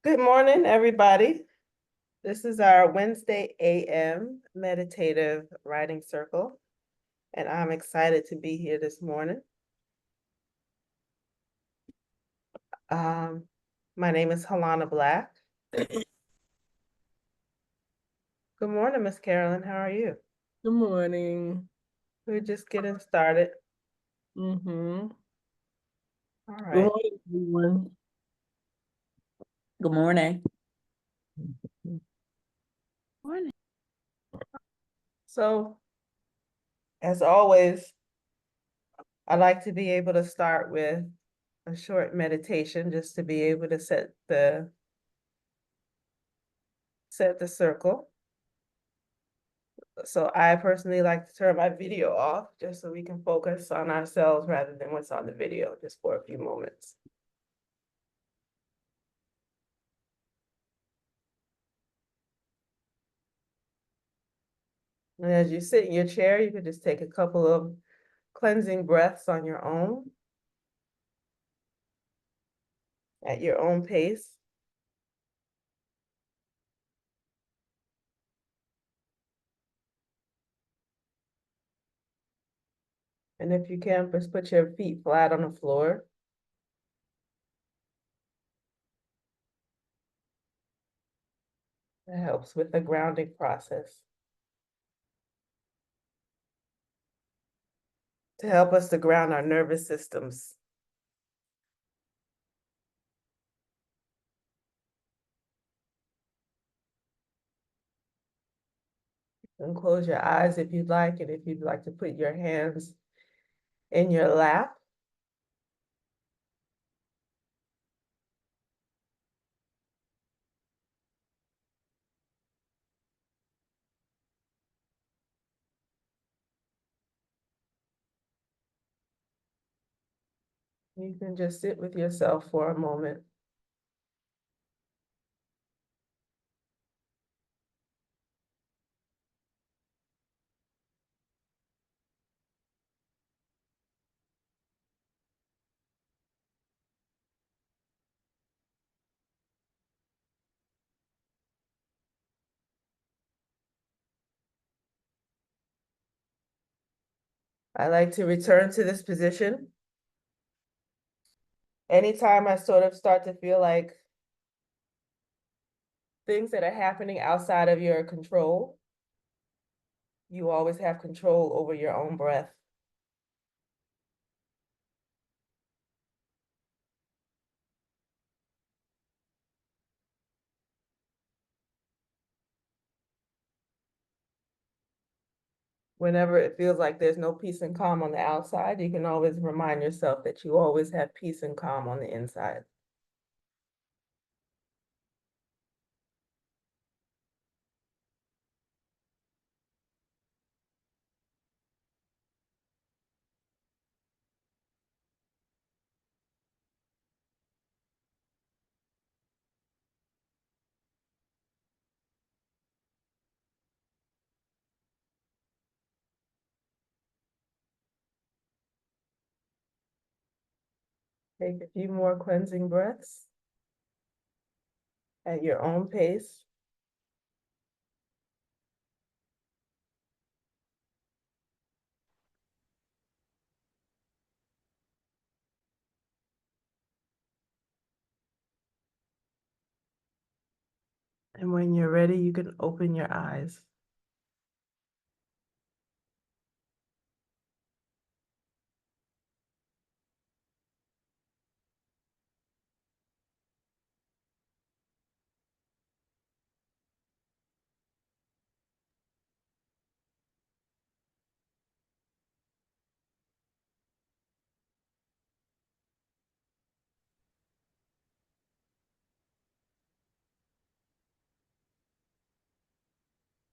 Good morning, everybody. This is our Wednesday AM meditative writing circle, and I'm excited to be here this morning. Um, my name is Halona Black. Good morning, Miss Carolyn. How are you? Good morning. We're just getting started. Mm-hmm. All Good right. morning, everyone. Good morning. Morning. So, as always, I like to be able to start with a short meditation just to be able to set the circle. So I personally like to turn my video off just so we can focus on ourselves rather than what's on the video, just for a few moments. And as you sit in your chair, you could just take a couple of cleansing breaths on your own, at your own pace. And if you can, just put your feet flat on the floor. That helps with the grounding process. To help us to ground our nervous systems. And close your eyes if you'd like, and if you'd like to put your hands in your lap. You can just sit with yourself for a moment. I like to return to this position anytime I sort of start to feel like things that are happening outside of your control. You always have control over your own breath. Whenever it feels like there's no peace and calm on the outside, you can always remind yourself that you always have peace and calm on the inside. Take a few more cleansing breaths at your own pace. And when you're ready, you can open your eyes.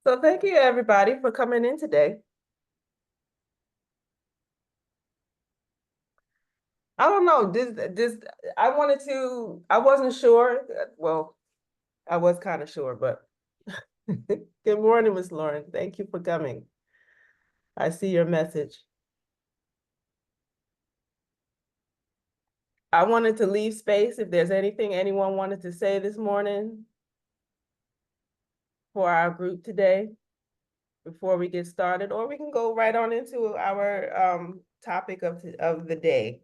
So thank you, everybody, for coming in today. I don't know, I wasn't sure. Well, I was kind of sure, but good morning, Miss Lauren. Thank you for coming. I see your message. I wanted to leave space if there's anything anyone wanted to say this morning for our group today before we get started, or we can go right on into our topic of the day.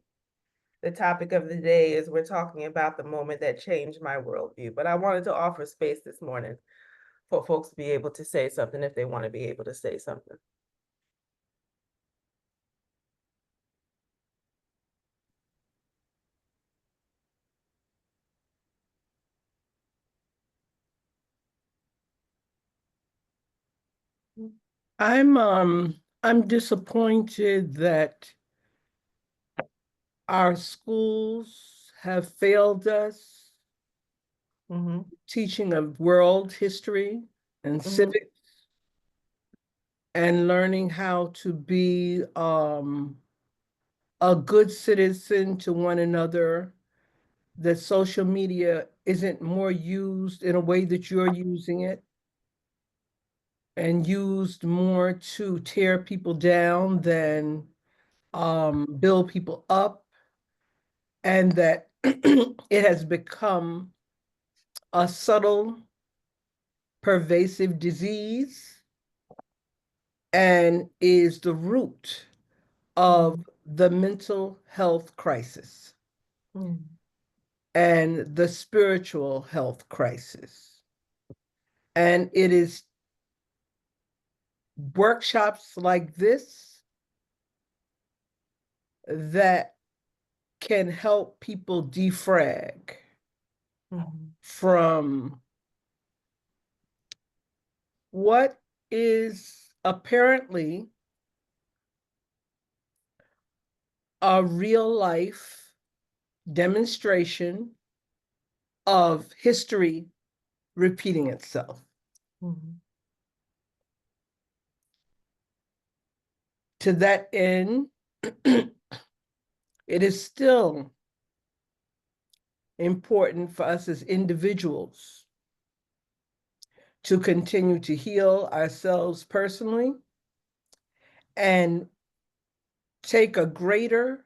The topic of the day is we're talking about the moment that changed my worldview, but I wanted to offer space this morning for folks to be able to say something if they want to be able to say something. I'm disappointed that our schools have failed us Mhm. teaching of world history and Mhm. civics and learning how to be a good citizen to one another, that social media isn't more used in a way that you're using it and used more to tear people down than build people up, and that it has become a subtle, pervasive disease and is the root of the mental health crisis Mhm. and the spiritual health crisis. And it is workshops like this that can help people defrag Mhm. from what is apparently a real life demonstration of history repeating itself. Mhm. To that end, it is still important for us as individuals to continue to heal ourselves personally and take a greater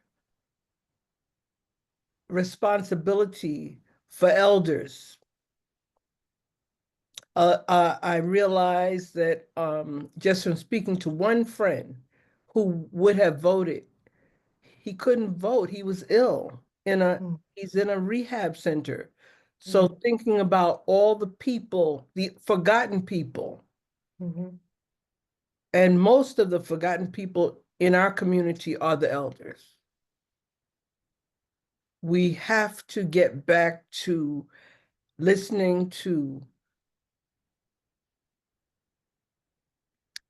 responsibility for elders. I realized that just from speaking to one friend who would have voted, he couldn't vote. He was ill Mhm. he's in a rehab center. So Mhm. thinking about all the people, the forgotten people, Mhm. and most of the forgotten people in our community are the elders. We have to get back to listening to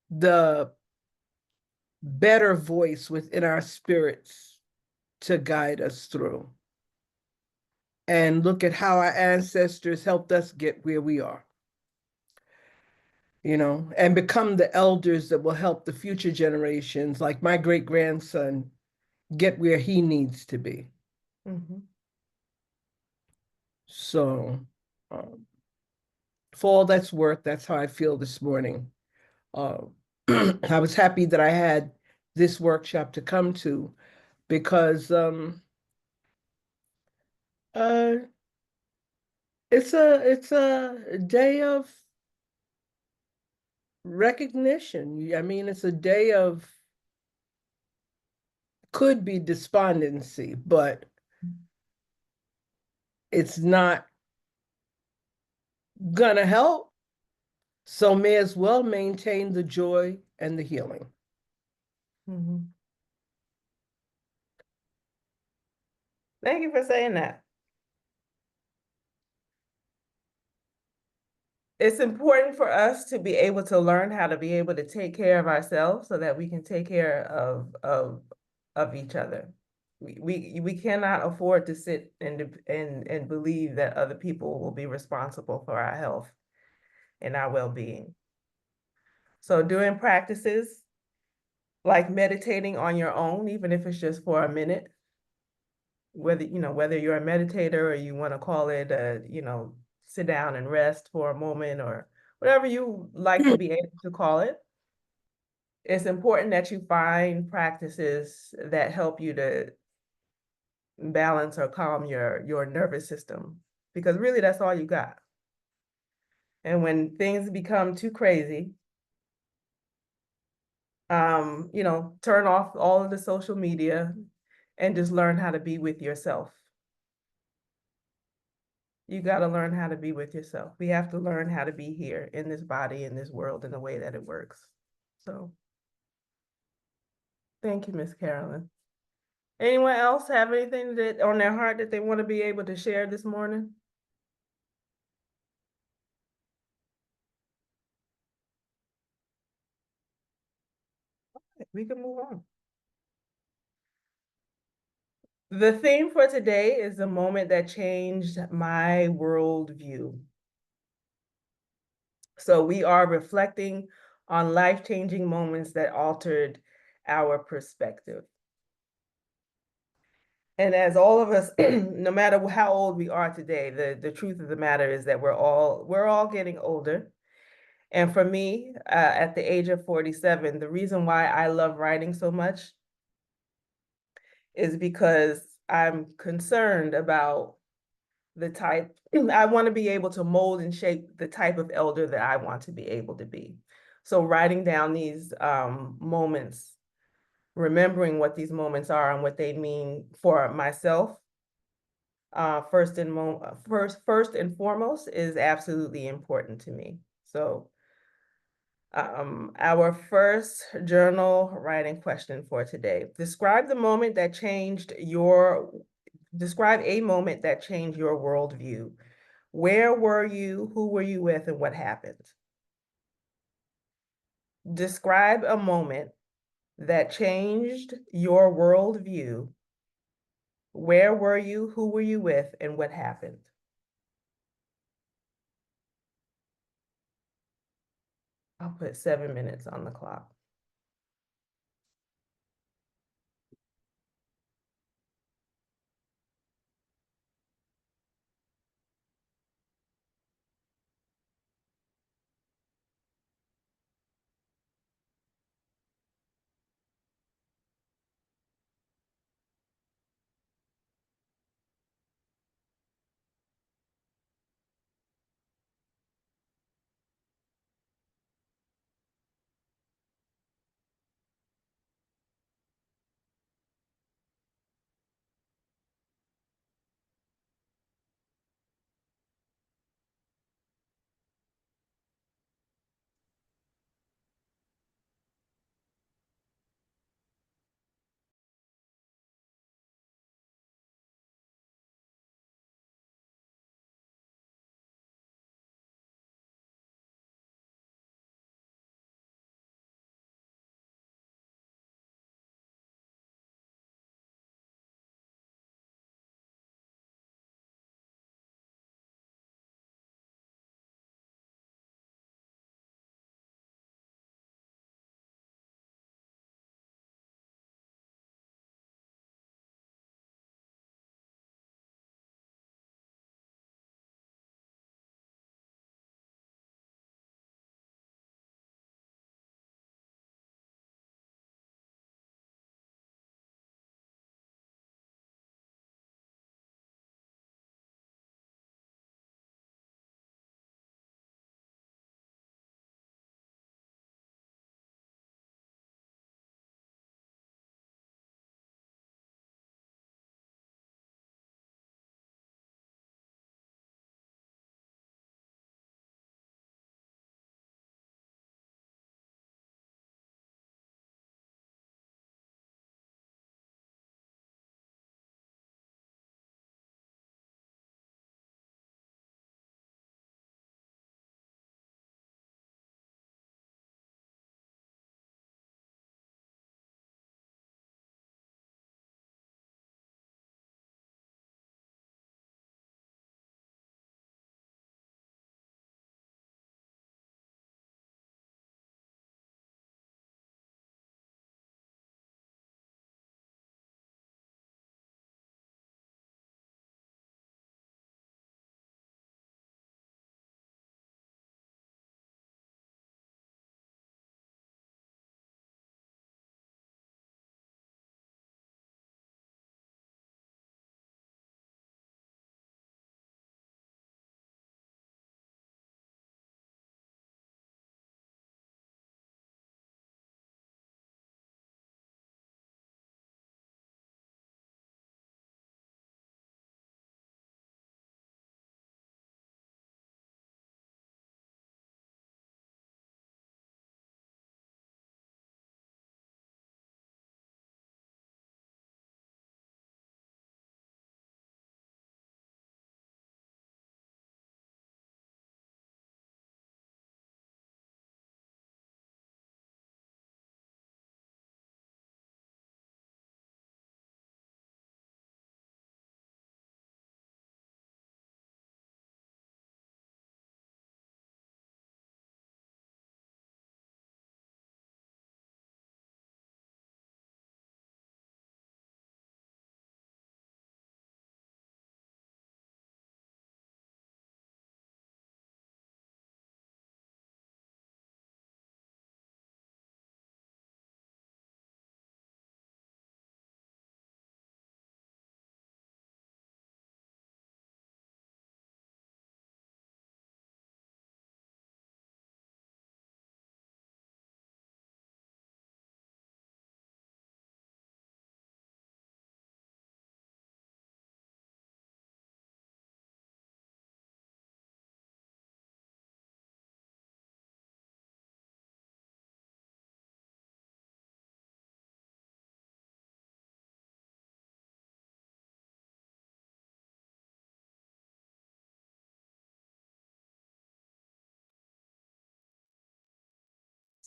the better voice within our spirits to guide us through and look at how our ancestors helped us get where we are, and become the elders that will help the future generations, like my great grandson, get where he needs to be. Mhm. So, um, for all that's worth, that's how I feel this morning. Uh, I was happy that I had this workshop to come to because uh, it's a day of recognition. I mean, it's a day of could be despondency, but it's not gonna help. So may as well maintain the joy and the healing. Mhm. Thank you for saying that. It's important for us to be able to learn how to be able to take care of ourselves so that we can take care of each other. We cannot afford to sit and believe that other people will be responsible for our health and our well-being. So doing practices like meditating on your own, even if it's just for a minute, whether you're a meditator or you want to call it sit down and rest for a moment or whatever you like to be able to call it. It's important that you find practices that help you to balance or calm your nervous system, because really that's all you got. And when things become too crazy, turn off all of the social media and just learn how to be with yourself. You got to learn how to be with yourself. We have to learn how to be here in this body, in this world, in the way that it works. So thank you, Miss Carolyn. Anyone else have anything that on their heart that they want to be able to share this morning? We can move on. The theme for today is the moment that changed my worldview. So we are reflecting on life-changing moments that altered our perspective. And as all of us, no matter how old we are today, the truth of the matter is that we're all getting older. And for me, at the age of 47, the reason why I love writing so much is because I'm concerned about the type, I want to be able to mold and shape the type of elder that I want to be able to be. So writing down these moments, remembering what these moments are and what they mean for myself, first and foremost, is absolutely important to me. So our first journal writing question for today. Describe a moment that changed your worldview. Where were you? Who were you with? And what happened? Describe a moment that changed your worldview. Where were you? Who were you with? And what happened? I'll put 7 minutes on the clock.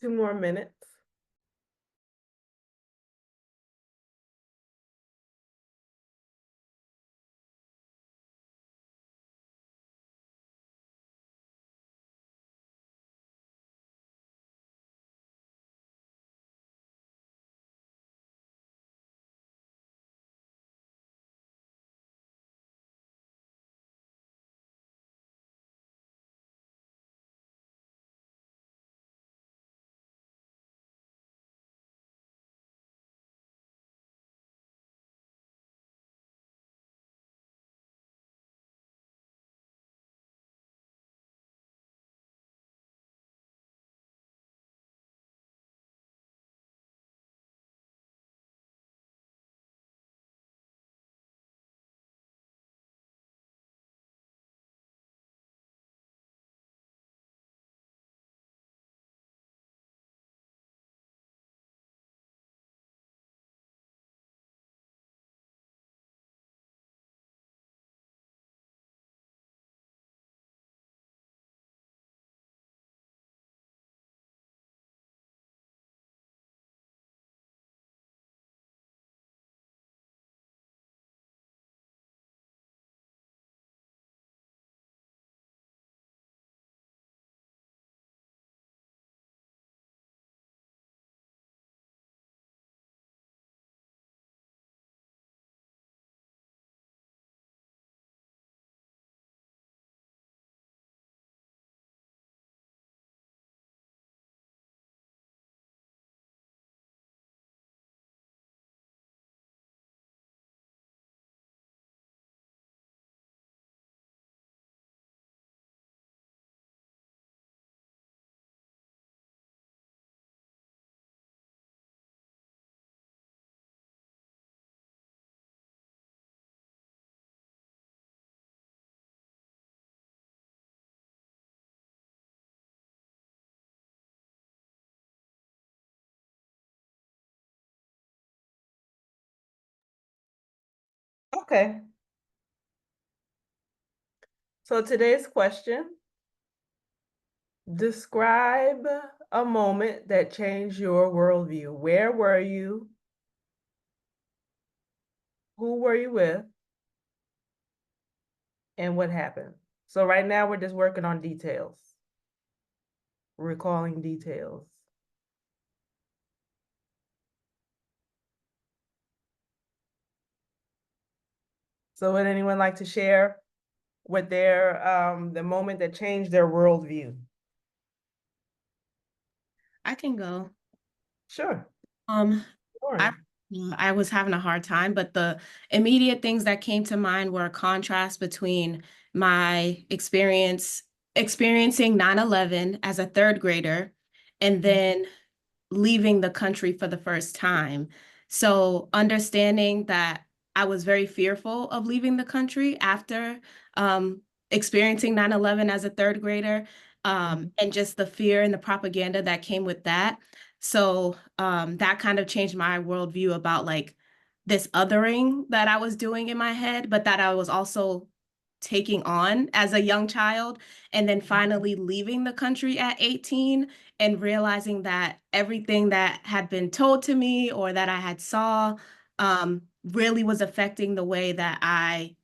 2 more minutes. Okay. So today's question, describe a moment that changed your worldview. Where were you? Who were you with? And what happened? So right now we're just working on details, recalling details. So would anyone like to share what the moment that changed their worldview? I can go. Sure. I Lauren. I was having a hard time, but the immediate things that came to mind were a contrast between my experiencing 9/11 as a third grader and then leaving the country for the first time. So understanding that I was very fearful of leaving the country after experiencing 9/11 as a third grader, and just the fear and the propaganda that came with that. So that kind of changed my worldview about like this othering that I was doing in my head, but that I was also taking on as a young child, and then finally leaving the country at 18 and realizing that everything that had been told to me or that I had saw really was affecting the way that I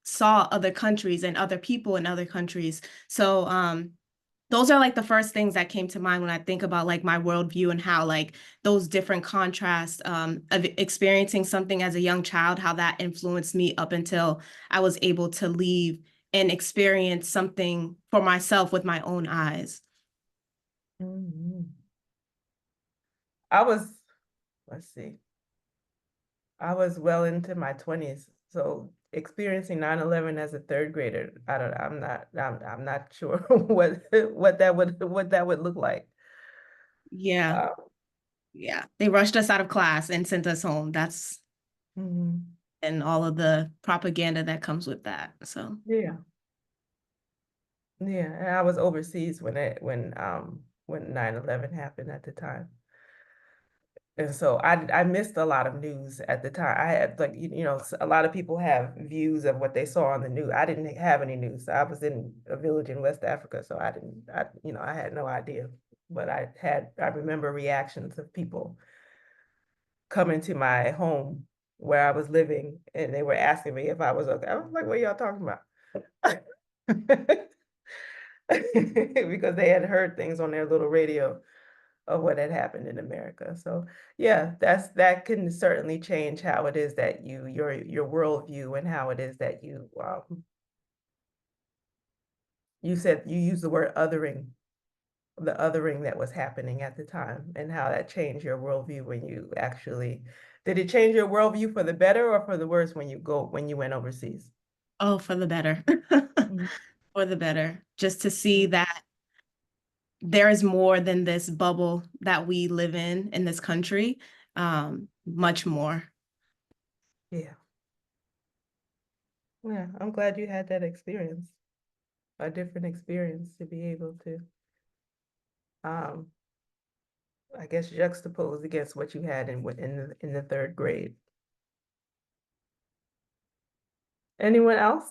saw other countries and other people in other countries. So those are like the first things that came to mind when I think about like my worldview and how like those different contrasts of experiencing something as a young child, how that influenced me up until I was able to leave and experience something for myself with my own eyes. Mhm. I was, let's see, I was well into my 20s. So experiencing 9/11 as a third grader, I'm not sure what that would look like. Yeah, Uh, yeah. They rushed us out of class and sent us home. That's mhm. and all of the propaganda that comes with that. So Yeah. Yeah, and I was overseas when 9/11 happened at the time. And so I missed a lot of news at the time. I had like a lot of people have views of what they saw on the news. I didn't have any news. I was in a village in West Africa, so I didn't I had no idea. but I remember reactions of people coming to my home where I was living, and they were asking me if I was okay. I was like, what are y'all talking about? Because they had heard things on their little radio of what had happened in America. So yeah, that can certainly change how it is that your worldview, and how it is that you said you used the word othering, the othering that was happening at the time, and how that changed your worldview when you actually, did it change your worldview for the better or for the worse when you went overseas? Oh, for the better. Mhm. For the better. Just to see that there is more than this bubble that we live in this country. Much more. Yeah. Yeah, I'm glad you had that experience, a different experience to be able to, um, I guess, juxtapose against what you had in the third grade. Anyone else?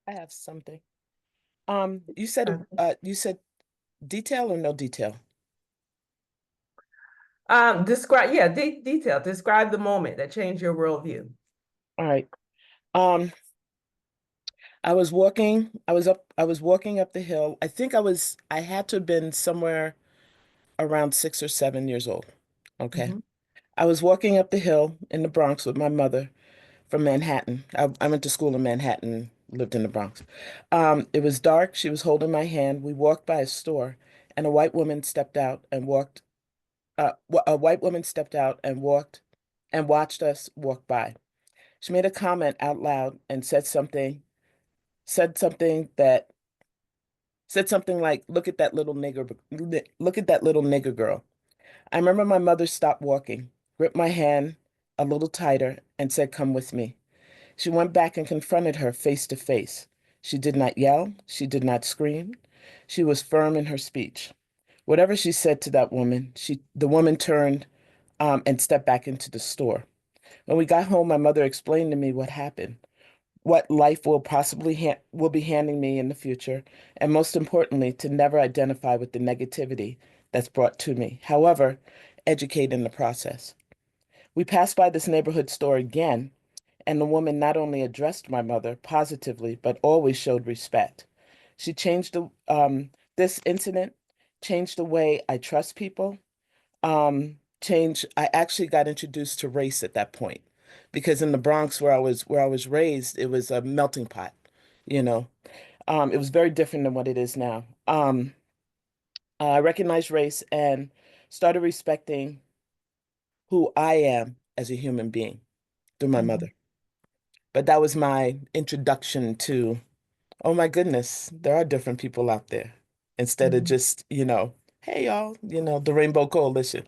I have something. You said detail or no detail? Describe, yeah, detail. Describe the moment that changed your worldview. All right. Um, I was walking up the hill. I had to have been somewhere around 6 or 7 years old. Okay. Mhm. I was walking up the hill in the Bronx with my mother from Manhattan. I went to school in Manhattan, lived in the Bronx. It was dark. She was holding my hand. We walked by a store, and a white woman stepped out and walked. A white woman stepped out and walked and watched us walk by. She made a comment out loud and said something that said something like, "Look at that little nigger, look at that little nigger girl." I remember my mother stopped walking, gripped my hand a little tighter, and said, "Come with me." She went back and confronted her face to face. She did not yell. She did not scream. She was firm in her speech. Whatever she said to that woman, the woman turned and stepped back into the store. When we got home, my mother explained to me what happened, what life will be handing me in the future, and most importantly, to never identify with the negativity that's brought to me. However, educate in the process. We passed by this neighborhood store again, and the woman not only addressed my mother positively, but always showed respect. She changed this incident changed the way I trust people. I actually got introduced to race at that point because in the Bronx where I was raised, it was a melting pot, you know. It was very different than what it is now. I recognized race and started respecting who I am as a human being through my Mhm. mother. But that was my introduction to, oh my goodness, there are different people out there instead of Mhm. just, hey y'all, the Rainbow Coalition,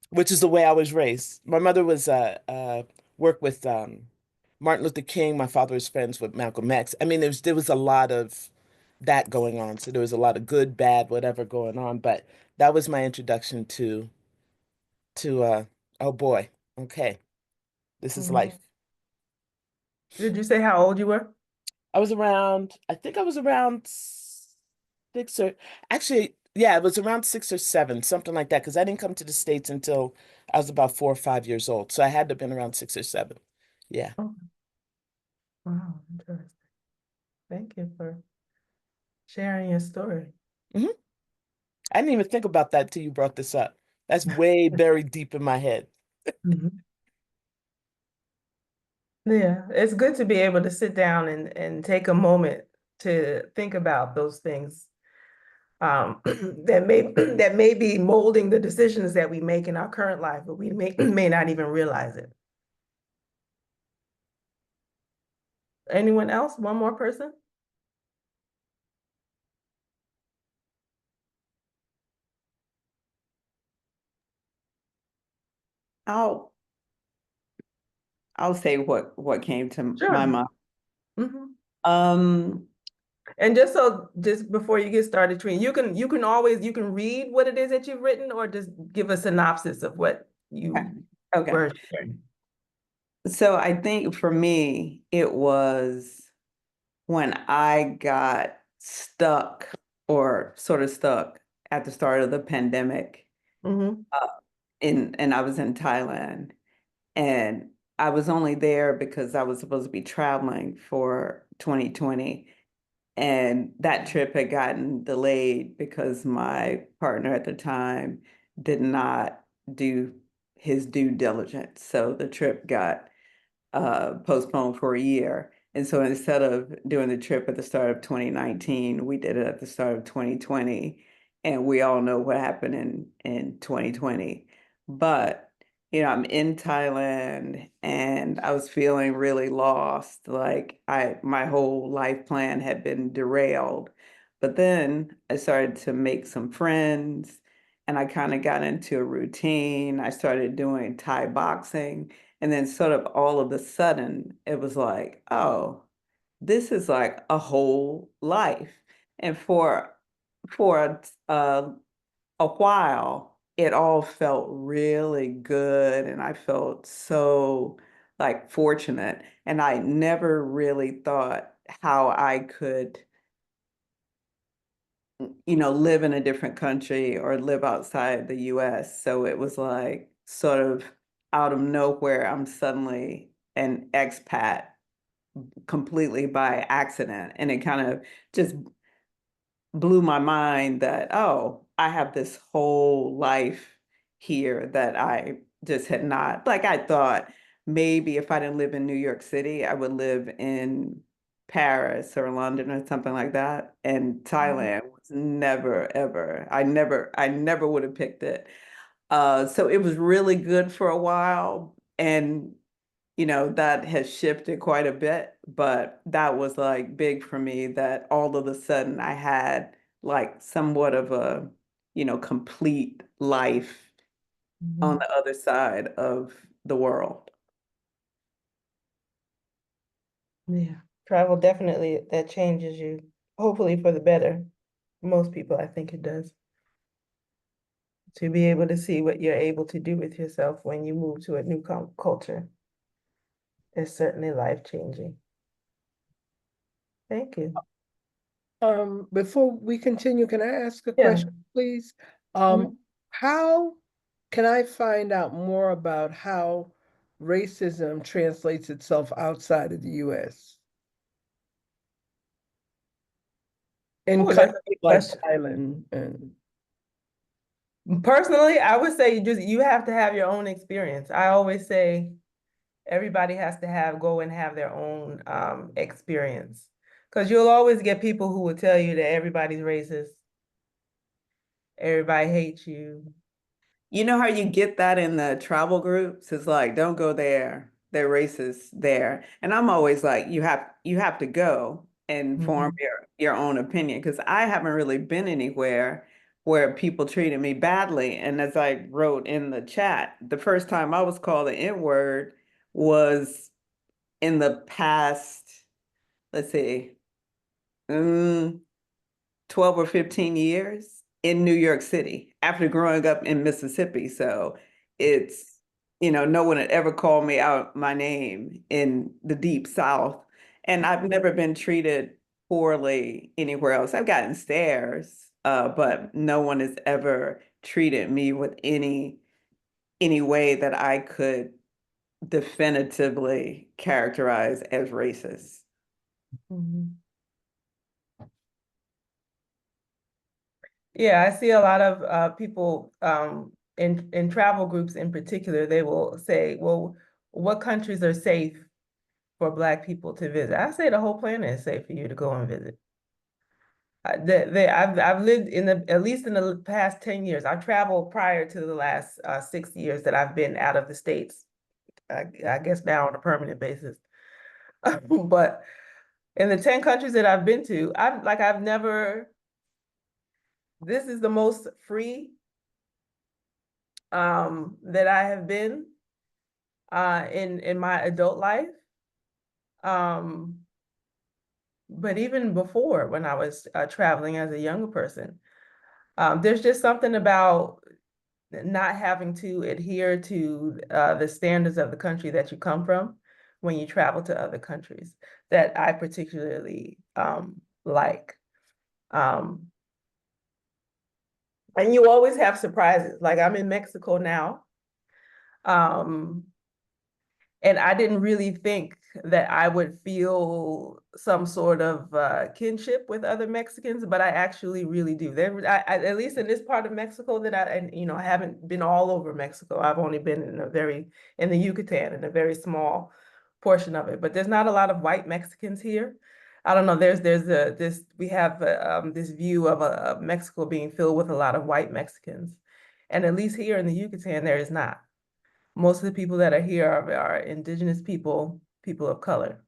which is the way I was raised. My mother was worked with Martin Luther King. My father was friends with Malcolm X. I mean, there was a lot of that going on. So there was a lot of good, bad, whatever going on. But that was my introduction to oh boy, okay, this is Mhm. life. Did you say how old you were? I think I was around six or actually, yeah, it was around 6 or 7, something like that, because I didn't come to the States until I was about 4 or 5 years old. So I had to have been around 6 or 7. Yeah. Oh, wow, interesting. Thank you for sharing your story. hmm I didn't even think about that till you brought this up. That's way buried deep in my head. Mhm. Yeah, it's good to be able to sit down and take a moment to think about those things, that may be molding the decisions that we make in our current life, but we may not even realize it. Anyone else? One more person? I'll I'll say what came to my Sure. mind. Mhm. Um, And just before you get started, Trina, you can read what it is that you've written, or just give a synopsis of what okay. you Okay. were sharing. So I think for me, it was when I got stuck or sort of stuck at the start of the pandemic. Mm-hmm. And I was in Thailand, and I was only there because I was supposed to be traveling for 2020. And that trip had gotten delayed because my partner at the time did not do his due diligence. So the trip got postponed for a year. And so instead of doing the trip at the start of 2019, we did it at the start of 2020. And we all know what happened in 2020. But, I'm in Thailand and I was feeling really lost. Like my whole life plan had been derailed. But then I started to make some friends and I kind of got into a routine. I started doing Thai boxing. And then sort of all of a sudden, it was like, oh, this is like a whole life. And for a while, it all felt really good, and I felt so like fortunate. And I never really thought how I could, live in a different country or live outside the US. So it was like sort of out of nowhere, I'm suddenly an expat completely by accident. And it kind of just blew my mind that, oh, I have this whole life here that I just had not, like I thought maybe if I didn't live in New York City, I would live in Paris or London or something like that. And Thailand was never, ever, I never would have picked it. So it was really good for a while. And that has shifted quite a bit, but that was like big for me that all of a sudden I had like somewhat of a, complete life on the other side of the world. Yeah. Travel definitely, that changes you, hopefully for the better. Most people, I think it does. To be able to see what you're able to do with yourself when you move to a new culture is certainly life-changing. Thank you. Before we continue, can I ask a Yeah. question, please? Mhm. How can I find out more about how racism translates itself outside of the US? In Oh, that's a countries good like question. Thailand and Personally, I would say you have to have your own experience. I always say everybody has to go and have their own experience. Because you'll always get people who will tell you that everybody's racist, everybody hates you. You know how you get that in the travel groups? It's like, don't go there. They're racist there. And I'm always like, you have to go and form Mhm. your own opinion because I haven't really been anywhere where people treated me badly. And as I wrote in the chat, the first time I was called the N-word was in the past, let's see, mm, 12 or 15 years in New York City after growing up in Mississippi. So it's, no one had ever called me out my name in the deep South. And I've never been treated poorly anywhere else. I've gotten stares, but no one has ever treated me with any way that I could definitively characterize as racist. Mhm. Yeah, I see a lot of people in travel groups in particular, they will say, well, what countries are safe for Black people to visit? I say the whole planet is safe for you to go and visit. I've lived at least in the past 10 years. I've traveled prior to the last 6 years that I've been out of the States. I guess now on a permanent basis. But in the 10 countries that I've been to, I've never, this is the most free that I have been in my adult life. But even before when I was traveling as a younger person, there's just something about not having to adhere to the standards of the country that you come from when you travel to other countries that I particularly like. Um, and you always have surprises. Like I'm in Mexico now. Um, and I didn't really think that I would feel some sort of kinship with other Mexicans, but I actually really do. At least in this part of Mexico that I haven't been all over Mexico. I've only been in the Yucatan, in a very small portion of it. But there's not a lot of white Mexicans here. I don't know. We have this view of Mexico being filled with a lot of white Mexicans, and at least here in the Yucatan, there is not. Most of the people that are here are indigenous people, people of color.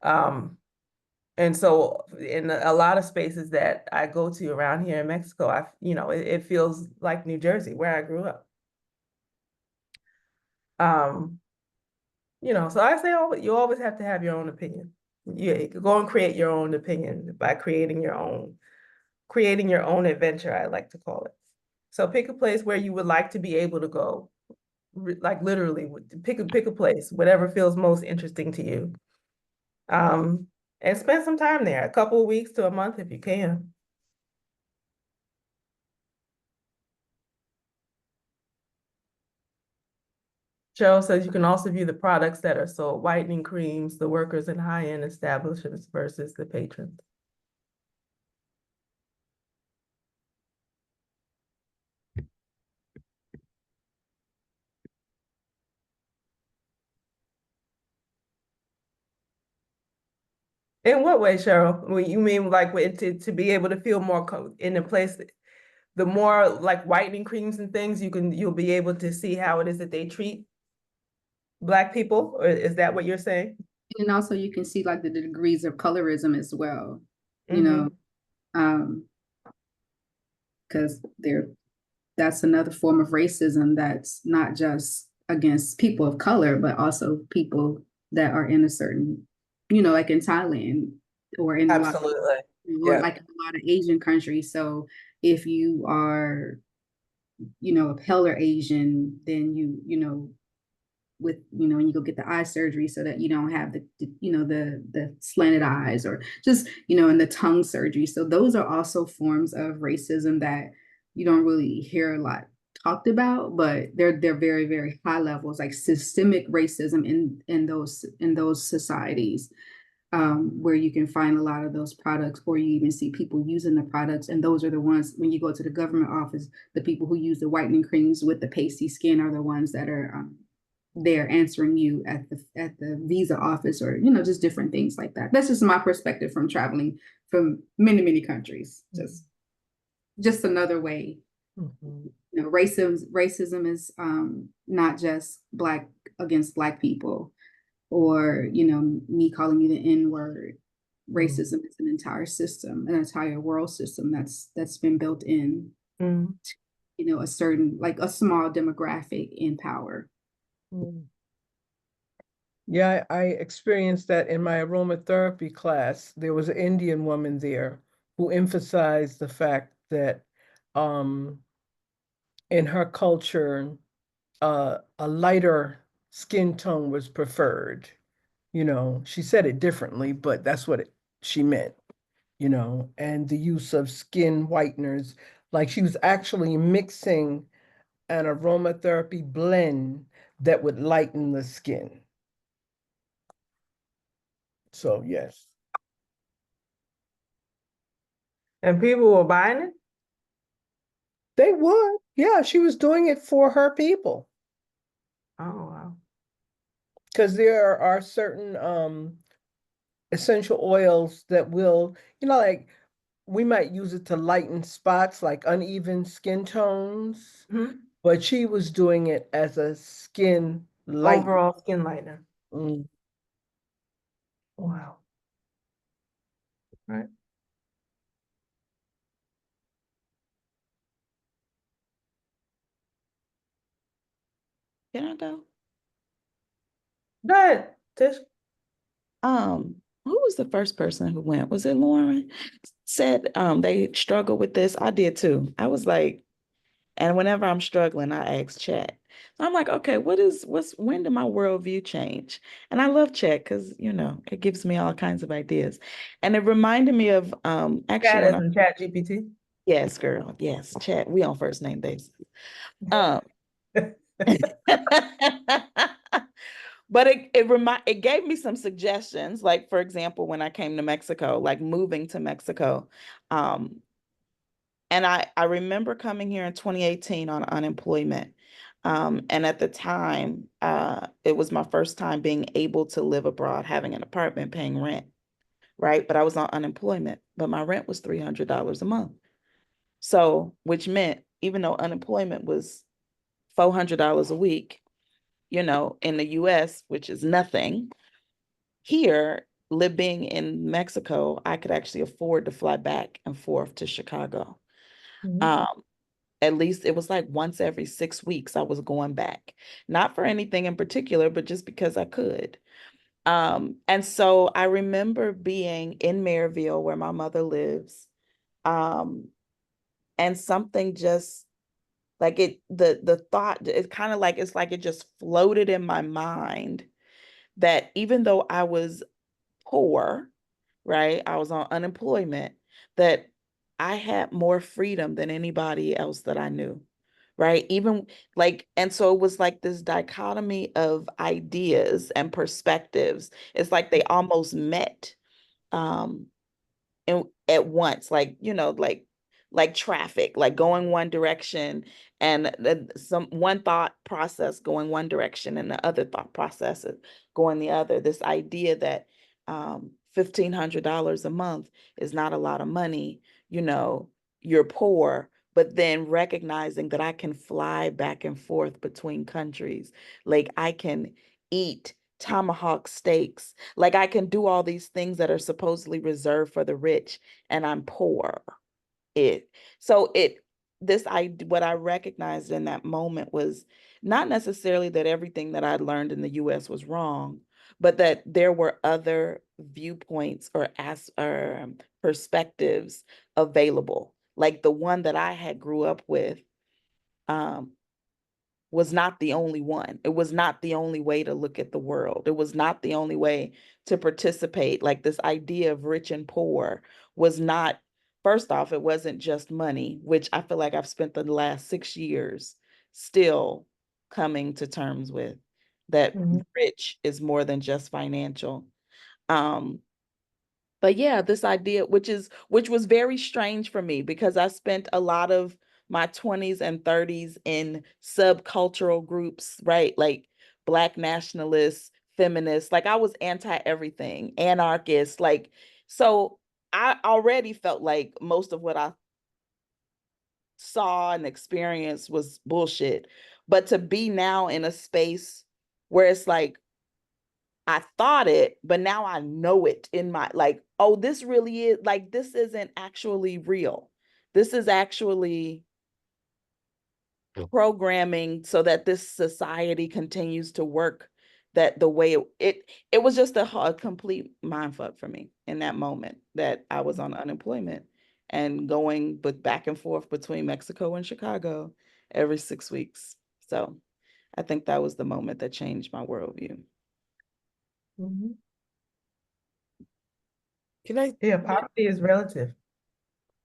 And so in a lot of spaces that I go to around here in Mexico, it feels like New Jersey, where I grew up. So I say you always have to have your own opinion. You go and create your own opinion by creating your own adventure, I like to call it. So pick a place where you would like to be able to go. Like literally pick a place, whatever feels most interesting to you. And spend some time there, a couple of weeks to a month if you can. Cheryl says you can also view the products that are sold, whitening creams, the workers in high-end establishments versus the patrons. In what way, Cheryl? You mean like to be able to feel more in a place, the more like whitening creams and things, you'll be able to see how it is that they treat Black people, or is that what you're saying? And also you can see like the degrees of colorism as well, you know, because that's another form of racism that's not just against people of color, but also people that are in a certain, like in Thailand or in Absolutely. or like in a lot of Asian countries. So if you are, a paler Asian, then when you go get the eye surgery so that you don't have the slanted eyes, or just, and the tongue surgery. So those are also forms of racism that you don't really hear a lot talked about, but they're very, very high levels, like systemic racism in those societies, where you can find a lot of those products, or you even see people using the products. And those are the ones, when you go to the government office, the people who use the whitening creams with the pasty skin are the ones that are they're answering you at the visa office, or just different things like that. That's just my perspective from traveling from many, many countries. Just another way. Racism is not just Black against Black people, or me calling you the N-word. Racism is an entire system, an entire world system that's been built in a certain, like a small demographic in power. Yeah, I experienced that in my aromatherapy class. There was an Indian woman there who emphasized the fact that in her culture, a lighter skin tone was preferred. She said it differently, but that's what she meant, and the use of skin whiteners. Like she was actually mixing an aromatherapy blend that would lighten the skin. So yes. And people were buying it? They would. Yeah, she was doing it for her people. Oh, wow. Because there are certain essential oils that will, like we might use it to lighten spots like uneven skin tones, but she was doing it as a skin light. Overall skin lightener. Mm. Wow. Right. Can I go? Go ahead, Tish. Who was the first person who went? Was it Lauren? Said they struggle with this. I did too. I was like, And whenever I'm struggling, I ask Chat. So I'm like, okay, when did my worldview change? And I love Chat because, it gives me all kinds of ideas. And it reminded me of actually Chat when as in Chat GPT. yes, girl, yes, Chat. We on first name basis. Um, but it gave me some suggestions. Like, for example, when I came to Mexico, like moving to Mexico, um, and I remember coming here in 2018 on unemployment. And at the time, it was my first time being able to live abroad, having an apartment, paying rent, right? But I was on unemployment, but my rent was $300 a month. So, which meant even though unemployment was $400 a week, in the US, which is nothing, here, living in Mexico, I could actually afford to fly back and forth to Chicago. Mhm. At least it was like once every 6 weeks I was going back, not for anything in particular, but just because I could. And so I remember being in Maryville where my mother lives, um, and something just like the thought, it's kind of like it's like it just floated in my mind that even though I was poor, right? I was on unemployment, that I had more freedom than anybody else that I knew, right? Even like, and so it was like this dichotomy of ideas and perspectives. It's like they almost met. Um, and at once, like like traffic, like going one direction, and some one thought process going one direction and the other thought process is going the other. This idea that $1,500 a month is not a lot of money, you're poor, but then recognizing that I can fly back and forth between countries, like I can eat tomahawk steaks. Like I can do all these things that are supposedly reserved for the rich, and I'm poor. It so it this I what I recognized in that moment was not necessarily that everything that I'd learned in the US was wrong, but that there were other viewpoints or perspectives available. Like the one that I had grew up with, um, was not the only one. It was not the only way to look at the world. It was not the only way to participate. Like this idea of rich and poor was not, first off, it wasn't just money, which I feel like I've spent the last 6 years still coming to terms with, that Mhm. rich is more than just financial. Um, but yeah, this idea, which was very strange for me because I spent a lot of my 20s and 30s in subcultural groups, right? Like Black nationalists, feminists, like I was anti everything, anarchist, like so I already felt like most of what I saw and experienced was bullshit. But to be now in a space where it's like I thought it, but now I know it in my like, oh, this really is like this isn't actually real. This is actually programming so that this society continues to work that the way it was just a complete mind fuck for me in that moment that I was on unemployment and going but back and forth between Mexico and Chicago every 6 weeks. So I think that was the moment that changed my worldview. Mhm. Can I Yeah, poverty is relative.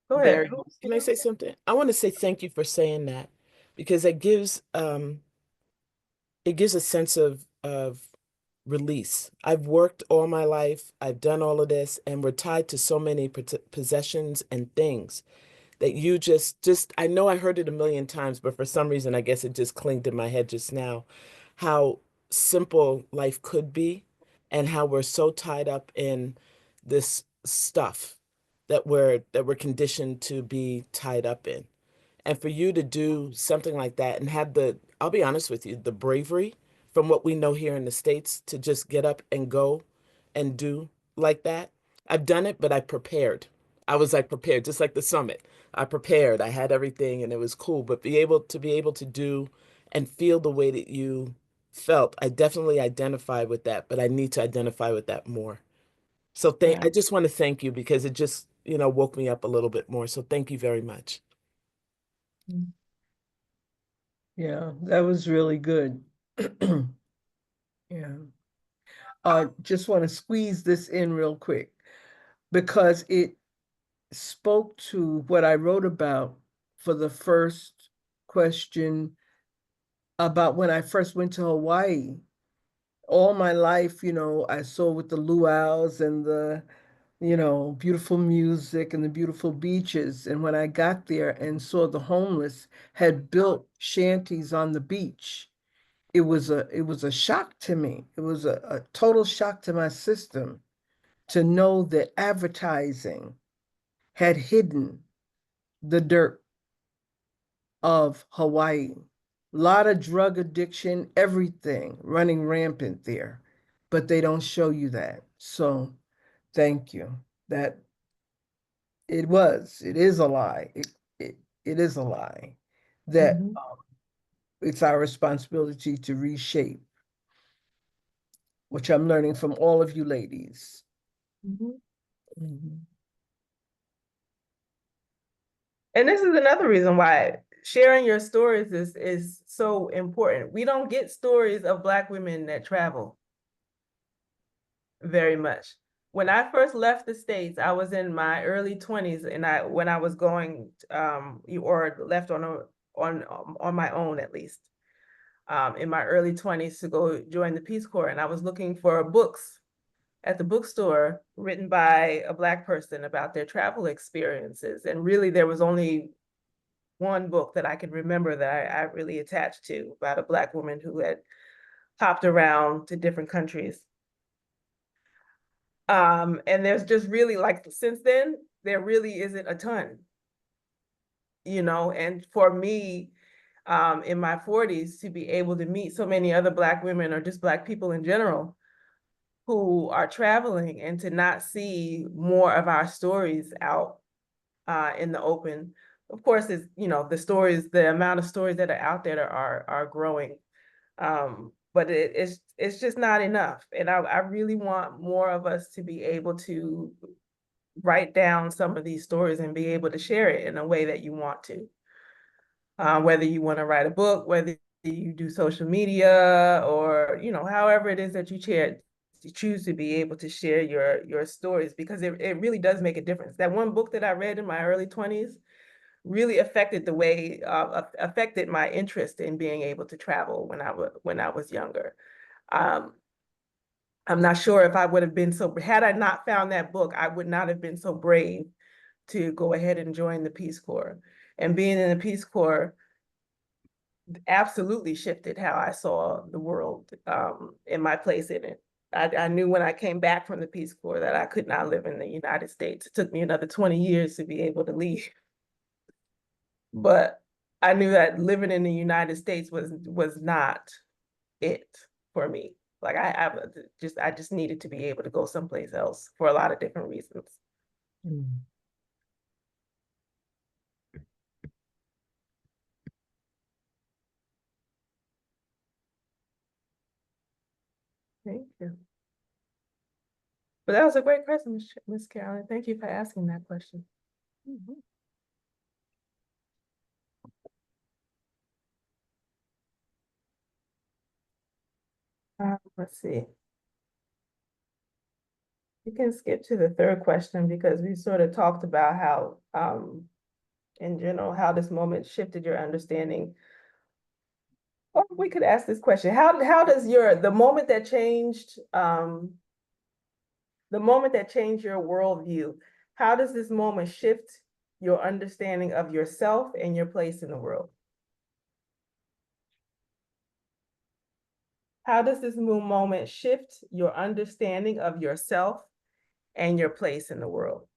Go Very. ahead. Can I say something? I want to say thank you for saying that because it gives a sense of release. I've worked all my life, I've done all of this, and we're tied to so many possessions and things that you just I know I heard it a million times, but for some reason I guess it just clinged in my head just now, how simple life could be and how we're so tied up in this stuff that we're conditioned to be tied up in. And for you to do something like that and have I'll be honest with you, the bravery from what we know here in the States to just get up and go and do like that. I've done it, but I prepared. I was like prepared, just like the summit. I prepared. I had everything and it was cool. But be able to do and feel the way that you felt, I definitely identify with that, but I need to identify with that more. So Yeah. I just want to thank you because it just, woke me up a little bit more. So thank you very much. Mm. Yeah, that was really good. Yeah. Just want to squeeze this in real quick because it spoke to what I wrote about for the first question about when I first went to Hawaii. All my life, I saw with the luau's and the, beautiful music and the beautiful beaches. And when I got there and saw the homeless had built shanties on the beach, it was a shock to me. It was a total shock to my system to know that advertising had hidden the dirt of Hawaii. A lot of drug addiction, everything running rampant there, but they don't show you that. So thank you. That it is a lie. It is a lie that Mhm. it's our responsibility to reshape, which I'm learning from all of you ladies. Mhm. Mhm. And this is another reason why sharing your stories is so important. We don't get stories of Black women that travel very much. When I first left the States, I was in my early 20s, and when I was going or left on my own, at least in my early 20s, to go join the Peace Corps, and I was looking for books at the bookstore written by a Black person about their travel experiences. And really, there was only one book that I could remember that I really attached to, about a Black woman who had hopped around to different countries. And there's just really, like, since then, there really isn't a ton, and for me, in my 40s, to be able to meet so many other Black women, or just Black people in general, who are traveling, and to not see more of our stories out in the open. Of course, it's, the amount of stories that are out there are growing. But it's just not enough. And I really want more of us to be able to write down some of these stories and be able to share it in a way that you want to. Whether you want to write a book, whether you do social media, or, however it is that you choose to be able to share your stories, because it really does make a difference. That one book that I read in my early 20s really affected my interest in being able to travel when I was younger. Um, I'm not sure if I would have been had I not found that book, I would not have been so brave to go ahead and join the Peace Corps. And being in the Peace Corps absolutely shifted how I saw the world, and my place in it. I knew when I came back from the Peace Corps that I could not live in the United States. It took me another 20 years to be able to leave. But I knew that living in the United States was not it for me. Like, I just needed to be able to go someplace else for a lot of different reasons. Mm. Thank you. But that was a great question, Miss Carolyn. Thank you for asking that question. Mhm. Let's see. You can skip to the third question, because we sort of talked about how, in general, how this moment shifted your understanding. Or we could ask this question: How does the moment that changed, your worldview, how does this moment shift your understanding of yourself and your place in the world? How does this moment shift your understanding of yourself and your place in the world?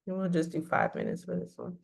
And we'll just do 5 minutes for this one.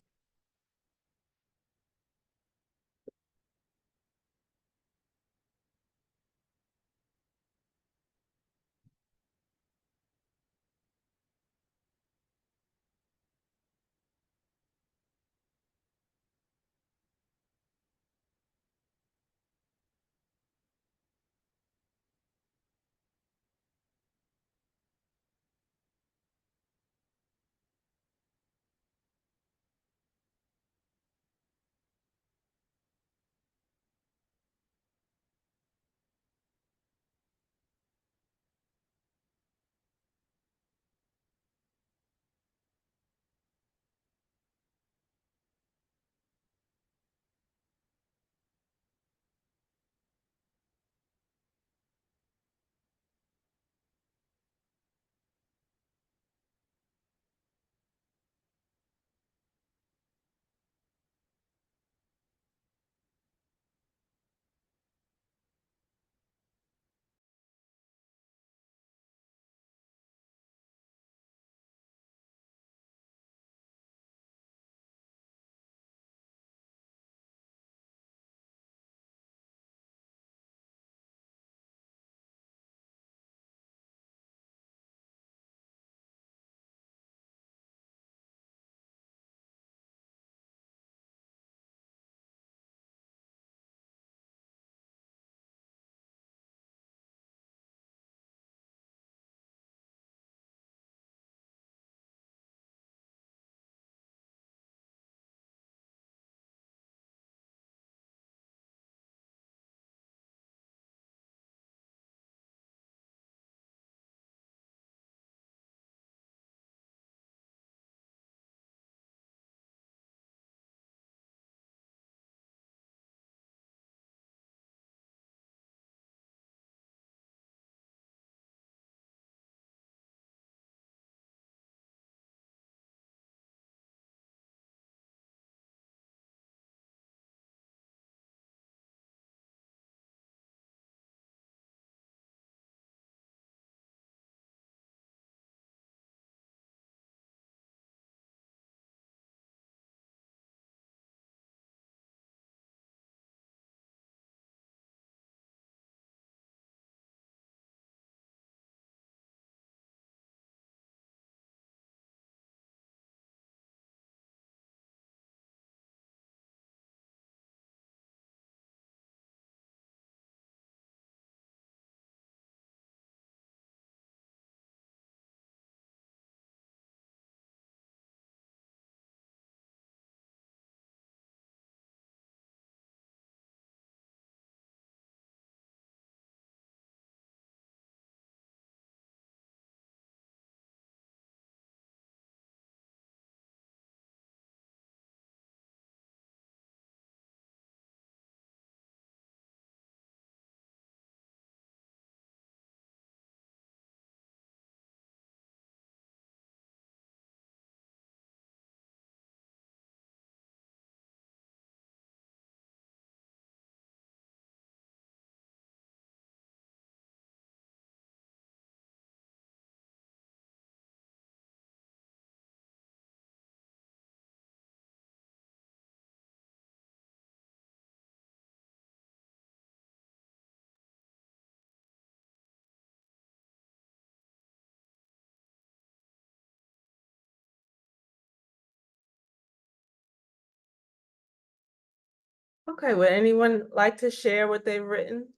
Okay, would anyone like to share what they've written?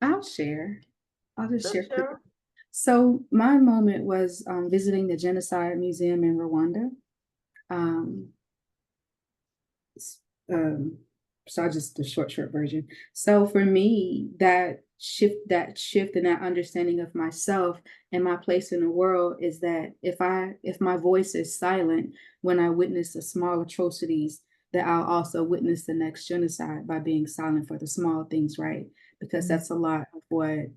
I'll share. I'll just Sure, share quick. sure. So my moment was visiting the Genocide Museum in Rwanda. Um, s- um, so I just the short version. So for me, that shift and that understanding of myself and my place in the world is that if my voice is silent when I witness the small atrocities, that I'll also witness the next genocide by being silent for the small things, right? Because that's a lot of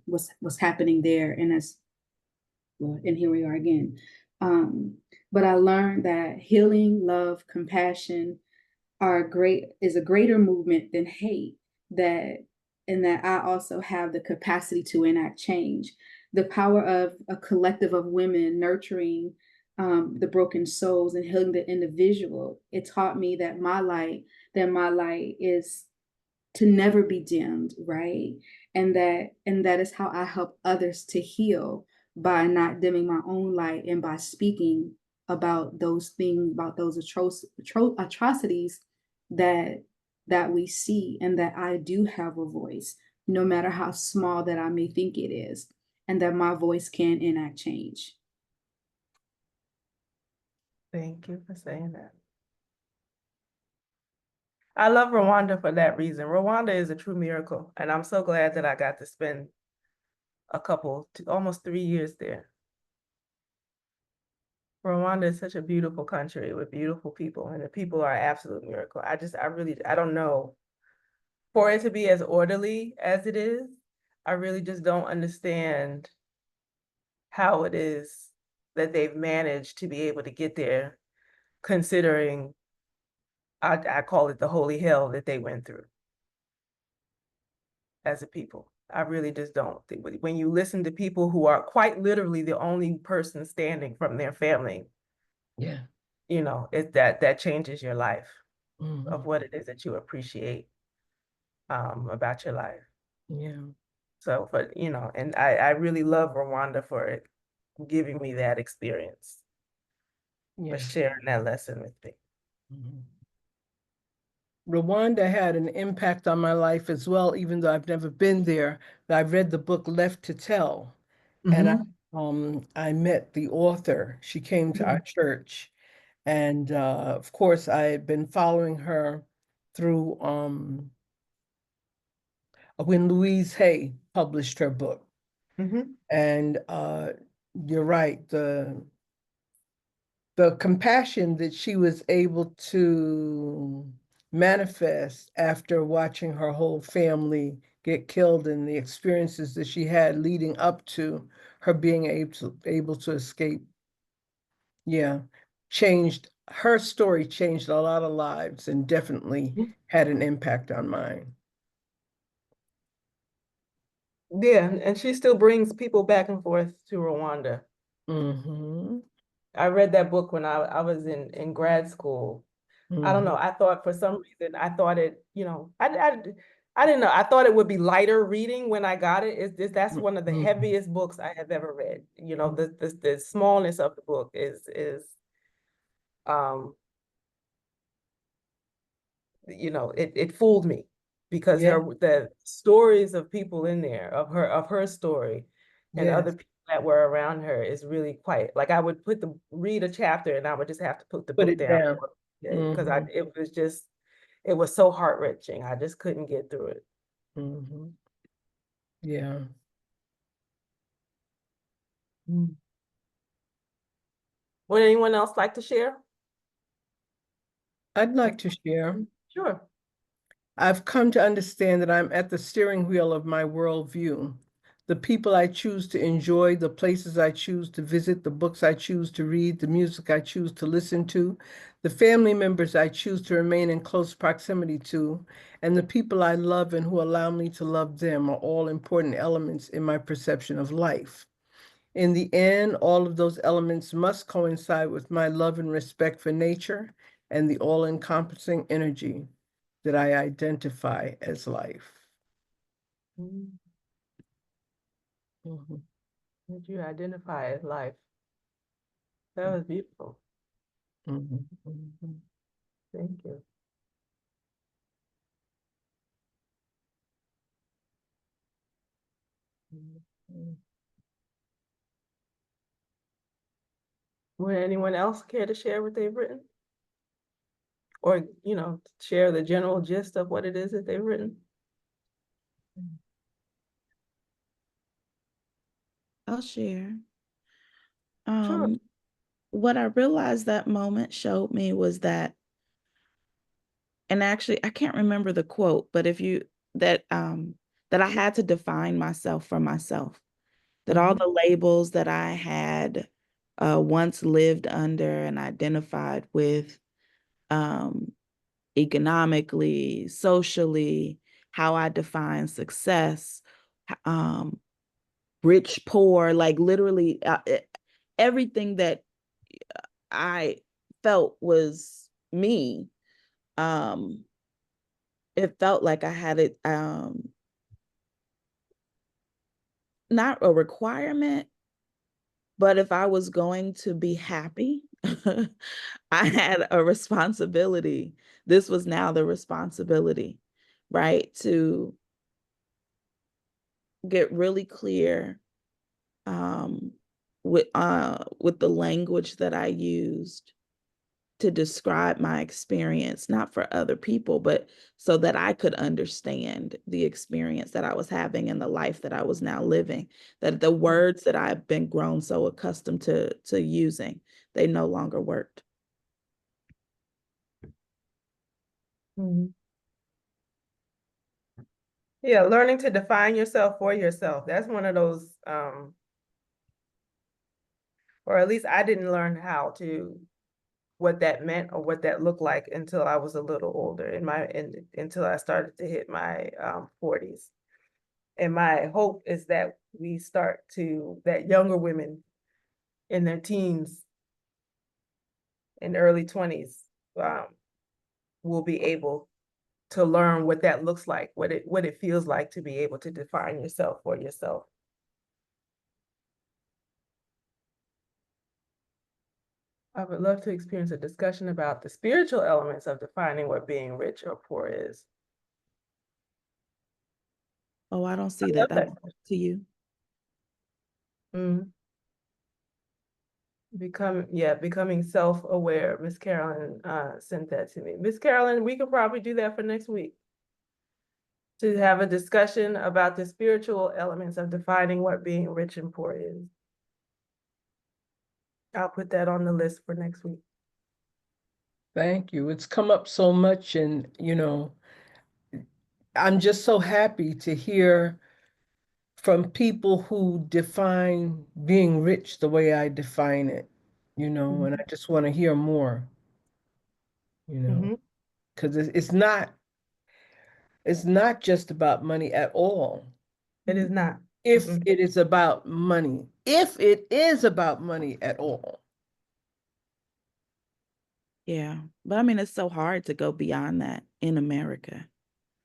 what's happening there, and that's well, and here we are again. Um, but I learned that healing, love, compassion is a greater movement than hate, that and that I also have the capacity to enact change. The power of a collective of women nurturing the broken souls and healing the individual. It taught me that my light is to never be dimmed, right? And that is how I help others to heal, by not dimming my own light and by speaking about those things, about those atrocities that we see, and that I do have a voice, no matter how small that I may think it is, and that my voice can enact change. Thank you for saying that. I love Rwanda for that reason. Rwanda is a true miracle, and I'm so glad that I got to spend almost 3 years there. Rwanda is such a beautiful country with beautiful people, and the people are an absolute miracle. I don't know. For it to be as orderly as it is, I really just don't understand how it is that they've managed to be able to get there, considering I call it the holy hell that they went through as a people. I really just don't think when you listen to people who are quite literally the only person standing from their family, Yeah. that changes your life of Mhm. what it is that you appreciate about your life. Yeah. So, but and I really love Rwanda for it giving me that experience, for Yeah. sharing that lesson with me. Mhm. Rwanda had an impact on my life as well, even though I've never been there. I've read the book Left to Tell, and I met the author. She came to our church, and of course, I had been following her through when Louise Hay published her book. Mm-hmm. And you're right, the compassion that she was able to manifest after watching her whole family get killed, and the experiences that she had leading up to her being able to escape. Yeah, changed her story, changed a lot of lives, and definitely had an impact on mine. Yeah, and she still brings people back and forth to Rwanda. Mm-hmm. I read that book when I was in grad school. I don't Mm-hmm. know. I thought for some reason, I thought it, I didn't know. I thought it would be lighter reading when I got it. That's one of the Mm-hmm. heaviest books I have ever read. The smallness of the book is um it fooled me, because Yeah, the stories of people in there, of her story and other yes. people that were around her, is really quite like I would read a chapter and I would just have to put the Put book it down, down. because Mm-hmm. it was so heart-wrenching. I just couldn't get through it. Mm-hmm. Yeah. Would anyone else like to share? I'd like to share. Sure. I've come to understand that I'm at the steering wheel of my worldview. The people I choose to enjoy, the places I choose to visit, the books I choose to read, the music I choose to listen to, the family members I choose to remain in close proximity to, and the people I love and who allow me to love them are all important elements in my perception of life. In the end, all of those elements must coincide with my love and respect for nature and the all-encompassing energy that I identify as life. Mm. Mhm, Did you identify as life? That was beautiful. mhm, mhm. Thank you. Mhm. Would anyone else care to share what they've written? Or, share the general gist of what it is that they've written? I'll share. Sure. What I realized that moment showed me was that, and actually I can't remember the quote, but that I had to define myself for myself. That all the labels that I had once lived under and identified with, economically, socially, how I define success, um, rich, poor, like literally everything that I felt was me. It felt like I had it, not a requirement, but if I was going to be happy, I had a responsibility. This was now the responsibility, right? To get really clear with the language that I used to describe my experience, not for other people, but so that I could understand the experience that I was having and the life that I was now living. That the words that I've been grown so accustomed to using, they no longer worked. Mhm. Yeah, learning to define yourself for yourself. That's one of those, or at least I didn't learn what that meant or what that looked like until I was a little older until I started to hit my 40s. And my hope is that that younger women in their teens and early 20s will be able to learn what that looks like, what it feels like to be able to define yourself for yourself. I would love to experience a discussion about the spiritual elements of defining what being rich or poor is. Oh, I don't I see love that. that. That's to you. Mm. Becoming self-aware. Miss Carolyn sent that to me. Miss Carolyn, we could probably do that for next week. To have a discussion about the spiritual elements of defining what being rich and poor is. I'll put that on the list for next week. Thank you. It's come up so much, and I'm just so happy to hear from people who define being rich the way I define it, and I just want to hear more, Mhm. because it's not just about money at all. It is not. If Mm-mm. it is about money, if it is about money at all. Yeah. But I mean, it's so hard to go beyond that in America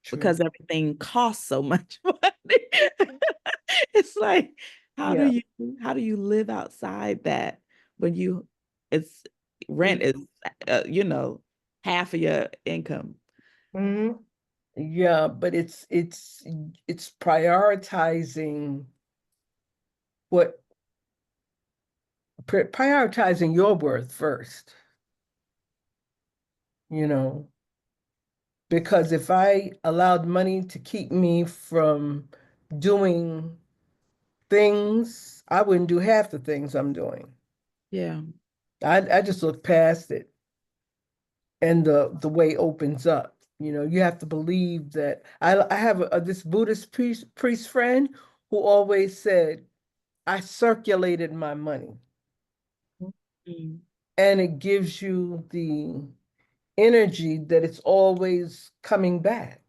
True. because everything costs so much money. It's like, Yeah. how do you live outside that when it's rent is, half of your income? Mhm. Yeah, but it's prioritizing what prioritizing your worth first, you know, because if I allowed money to keep me from doing things, I wouldn't do half the things I'm doing. Yeah. I just look past it, and the way opens up. You have to believe that I have this Buddhist priest friend who always said, I circulated my money. Mm. And it gives you the energy that it's always coming back.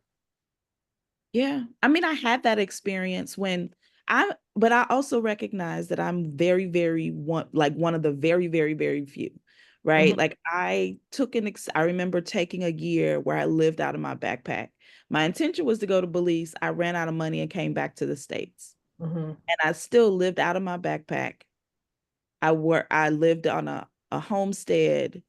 Yeah. I mean, I had that experience but I also recognize that I'm very, very one of the very, very, very few, right? Mhm. Like I remember taking a year where I lived out of my backpack. My intention was to go to Belize. I ran out of money and came back to the States. Mhm. And I still lived out of my backpack. I lived on a homestead,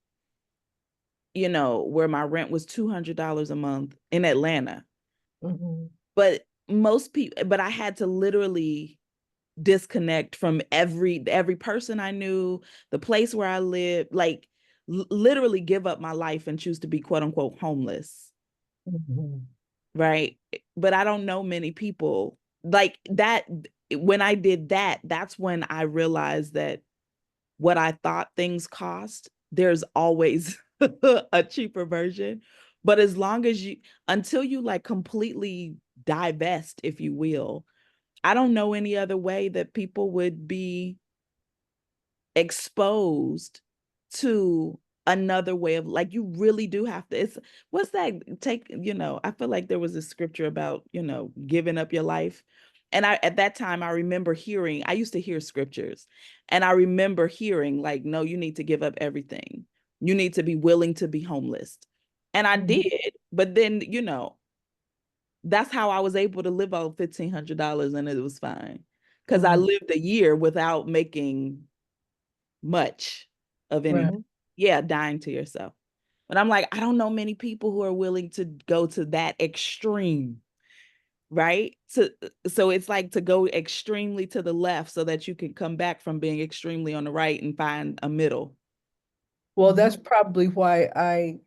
you know, where my rent was $200 a month in Atlanta. Mhm. But most people, but I had to literally disconnect from every person I knew, the place where I lived, like literally give up my life and choose to be quote unquote homeless. Mhm. Right. But I don't know many people like that. When I did that, that's when I realized that what I thought things cost, there's always a cheaper version. But as long as you, until you like completely divest, if you will, I don't know any other way that people would be exposed to another way of, like, you really do have to, it's, what's that, take, you know, I feel like there was a scripture about, you know, giving up your life. And I, at that time, I remember hearing, I used to hear scriptures, and I remember hearing like, no, you need to give up everything. You need to be willing to be homeless. And I Mhm. did, but then, you know, that's how I was able to live on $1,500 and it was fine. Because I Mhm. lived a year without making much of anything. Right. Yeah, dying to yourself. But I'm like, I don't know many people who are willing to go to that extreme, right? So it's like to go extremely to the left so that you can come back from being extremely on the right and find a middle. Well, Mhm. that's probably why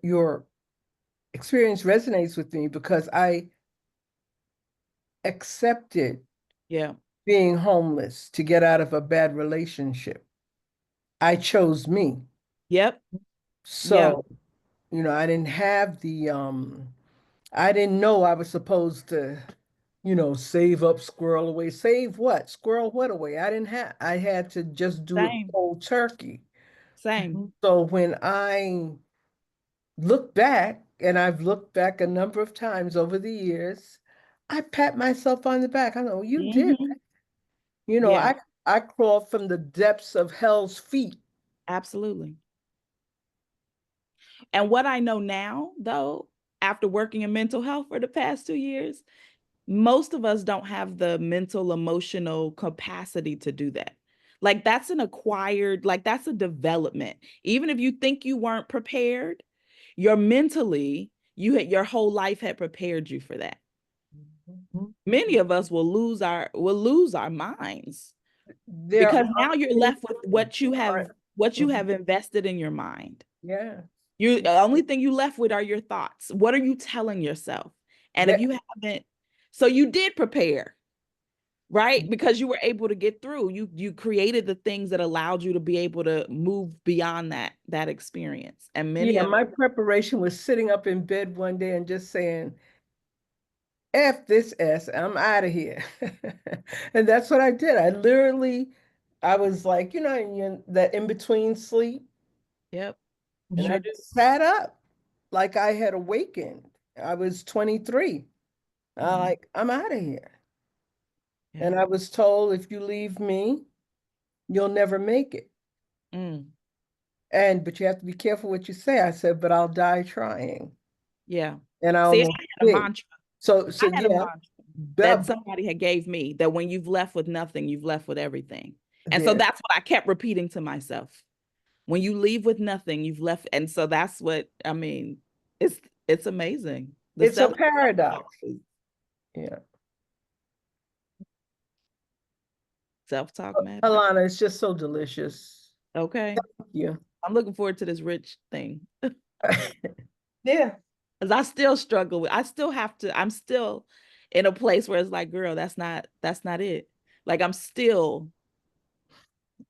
your experience resonates with me, because I accepted Yeah. being homeless to get out of a bad relationship. I chose me. Yep. Yeah. So, I didn't have I didn't know I was supposed to, save up, squirrel away. Save what? Squirrel what away? I had to just do it Same. cold turkey. Same. Mhm. So when I look back, and I've looked back a number of times over the years, I pat myself on the back. I know you did. Mhm. You know, Yeah, I crawled from the depths of hell's feet. absolutely. And what I know now, though, after working in mental health for the past 2 years, most of us don't have the mental, emotional capacity to do that. Like that's an acquired, like that's a development. Even if you think you weren't prepared, you're mentally, your whole life had prepared you for that. Mhm. Many of us will lose our minds There because are now you're many left with people who what you Mhm. have invested in your mind. yeah. The only thing you left with are your thoughts. What are you telling yourself? And if There, you haven't, so you did prepare, right? Because you were able to get through. You created the things that allowed you to be able to move beyond that experience. And many yeah, of my preparation was sitting up in bed one day and just saying, F this S, I'm out of here. And that's what I did. I was like, that in between sleep, yep, and I sure Mhm. do. just sat up like I had awakened. I was 23. Mhm. I'm out of here. Yeah. And I was told, if you leave me, you'll never make it. Mm, But you have to be careful what you say. I said, but I'll die trying. yeah. And I See, and almost I had a did. mantra. So I had a yeah, mantra that that, somebody had gave me that when you've left with nothing, you've left with everything. And so there. that's what I kept repeating to myself. When you leave with nothing, you've left. And so that's what I mean. It's amazing. The It's a self paradox. Yeah. self-talk matters. Alana, it's just so delicious. Okay. Yeah. I'm looking forward to this rich thing. Yeah. Because I still struggle with, I still have to, I'm still in a place where it's like, girl, that's not it. Like I'm still,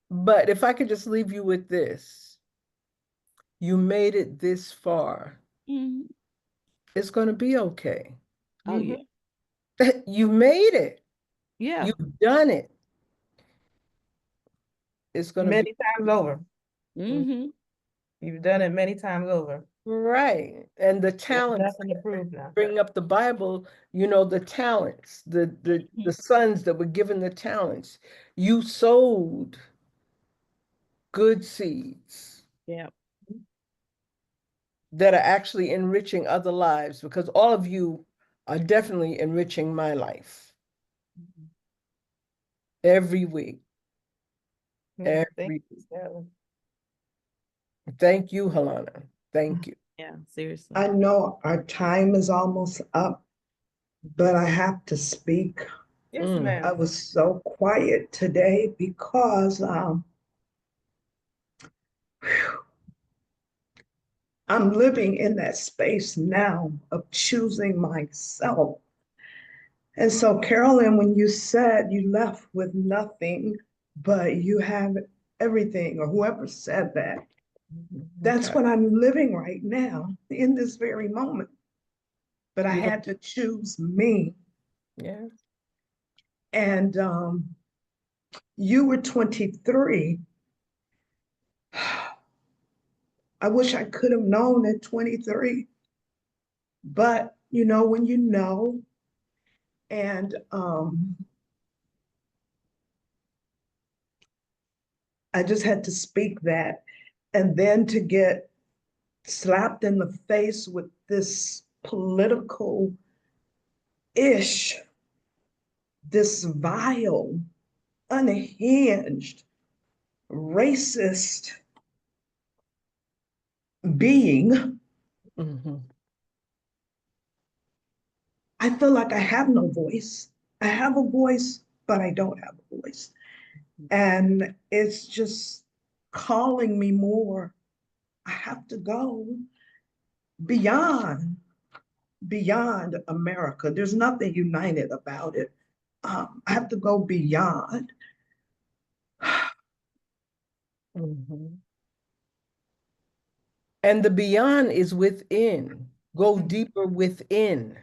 But if I could just leave you with this, you made it this far. mhm. It's going to be okay. Oh yeah. Mhm. You made it. Yeah. You've done it. It's going to be Many times over. Mhm. Mm-hmm. You've done it many times over. right. And the You have talents, nothing to prove now. bringing up the Bible, the talents, the sons that were given the talents. You sowed good seeds Yeah. that are actually enriching other lives, because all of you are definitely enriching my life every week. Yeah. Thank Every you, Sally. Thank you, Halona. Thank you. Yeah, seriously. I know our time is almost up, but I have to speak. Yes, Mm. I ma'am. was so quiet today because I'm living in that space now of choosing myself. And so, Carolyn, when you said you left with nothing, but you have everything, or whoever said that, that's Okay. what I'm living right now in this very moment. But I You know, had to choose me. yeah. And you were 23. I wish I could have known at 23. But you know, when you know, and I just had to speak that. And then to get slapped in the face with this political ish, this vile, unhinged, racist being, Mhm. I feel like I have no voice. I have a voice, but I don't have a voice. And it's just calling me more. I have to go beyond, beyond America. There's nothing united about it. I have to go beyond. Mhm. And the beyond is within. Go deeper within.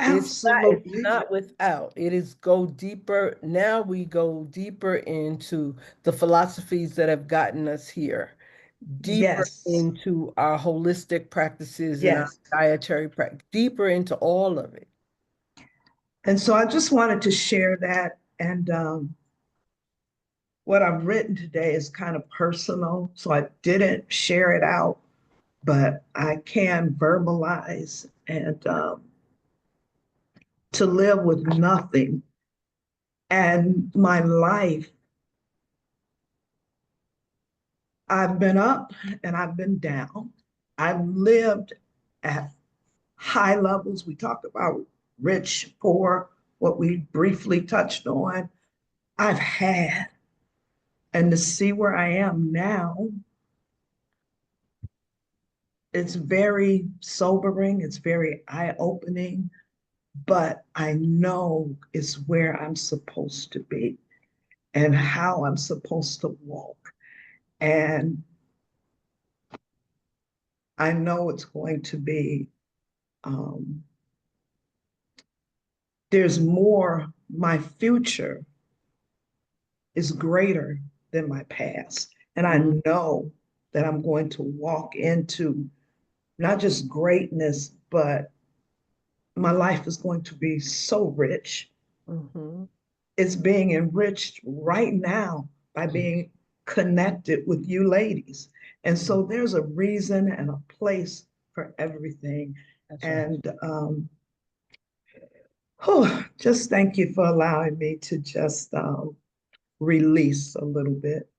It's Absolutely. not without. It is go deeper. Now we go deeper into the philosophies that have gotten us here, deeper Yes. into our holistic practices and our Yes. dietary practice, deeper into all of it. And so I just wanted to share that. And what I've written today is kind of personal. So I didn't share it out, but I can verbalize and to live with nothing. And my life, I've been up and I've been down. I've lived at high levels. We talked about rich, poor, what we briefly touched on. I've had, and to see where I am now, it's very sobering, it's very eye-opening, but I know it's where I'm supposed to be and how I'm supposed to walk. And I know it's going to be, um, there's more, my future is greater than my past. And I know that I'm going to walk into not just greatness, but my life is going to be so rich. Mhm. It's being enriched right now by being connected with you ladies. And so there's a reason and a place for everything. That's right. And just thank you for allowing me to just release a little bit.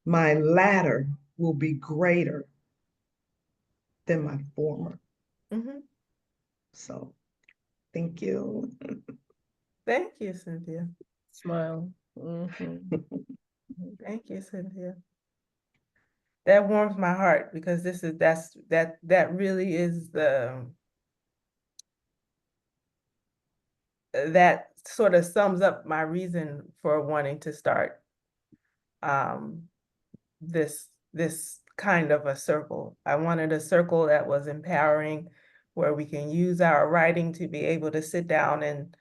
My latter will be greater than my former. Mhm. So thank you. Thank you, Cynthia. Smile. Mhm. Thank you, Cynthia. That warms my heart because that really is that sort of sums up my reason for wanting to start um, this kind of a circle. I wanted a circle that was empowering, where we can use our writing to be able to sit down and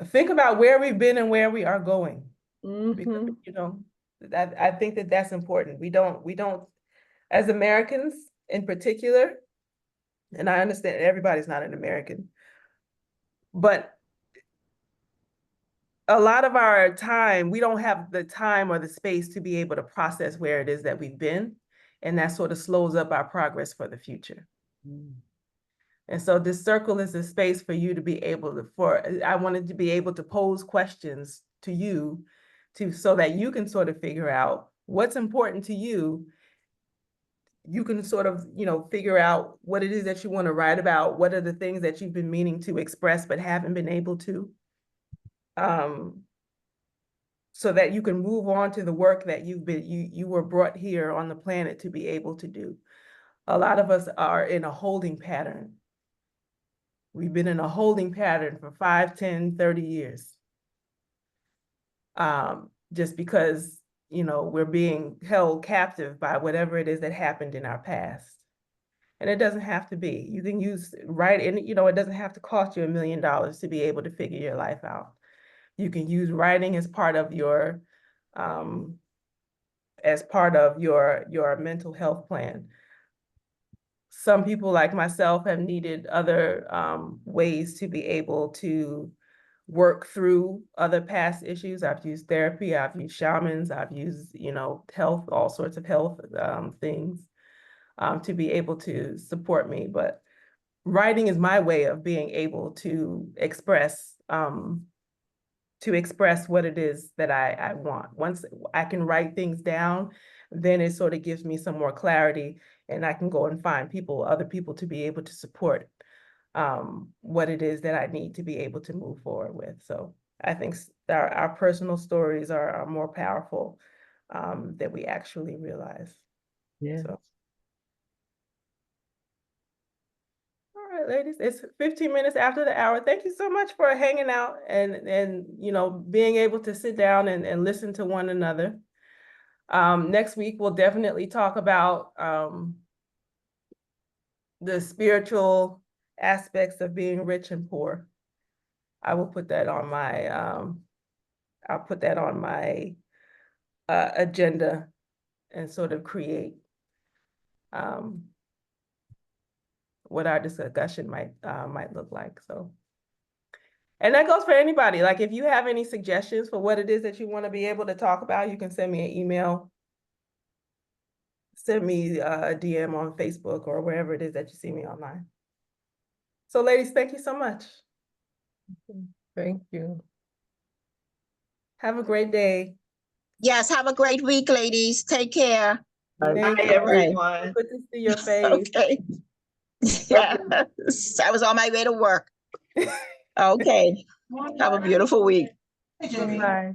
think about where we've been and where we are going. Because, Mhm. you know, that I think that that's important. We don't, as Americans in particular, and I understand everybody's not an American, but a lot of our time, we don't have the time or the space to be able to process where it is that we've been. And that sort of slows up our progress for the future. And so this circle is a space for you to be able to, I wanted to be able to pose questions to you so that you can sort of figure out what's important to you, you can sort of, figure out what it is that you want to write about. What are the things that you've been meaning to express but haven't been able to? So that you can move on to the work that you were brought here on the planet to be able to do. A lot of us are in a holding pattern. We've been in a holding pattern for 5, 10, 30 years. Just because, we're being held captive by whatever it is that happened in our past. And it doesn't have to be. You can use writing, it doesn't have to cost you $1 million to be able to figure your life out. You can use writing as part of your mental health plan. Some people like myself have needed other ways to be able to work through other past issues. I've used therapy, I've used shamans, I've used, health, all sorts of health things to be able to support me. But writing is my way of being able to express what it is that I want. Once I can write things down, then it sort of gives me some more clarity, and I can go and find other people to be able to support what it is that I need to be able to move forward with. So I think our personal stories are more powerful than we actually realize. Yeah. So. All right, ladies, it's 15 minutes after the hour. Thank you so much for hanging out and being able to sit down and listen to one another. Next week, we'll definitely talk about the spiritual aspects of being rich and poor. I will put that on my agenda and sort of create what our discussion might look like. So, and that goes for anybody. Like, if you have any suggestions for what it is that you want to be able to talk about, you can send me an email, send me a DM on Facebook or wherever it is that you see me online. So, ladies, thank you so much. Thank you. Have a great day. Yes, have a great week, ladies. Take care. Thank Bye, you. everyone. Good to see your face. Okay. Yes, I was on my way to work. Okay. Have a beautiful week. Bye-bye.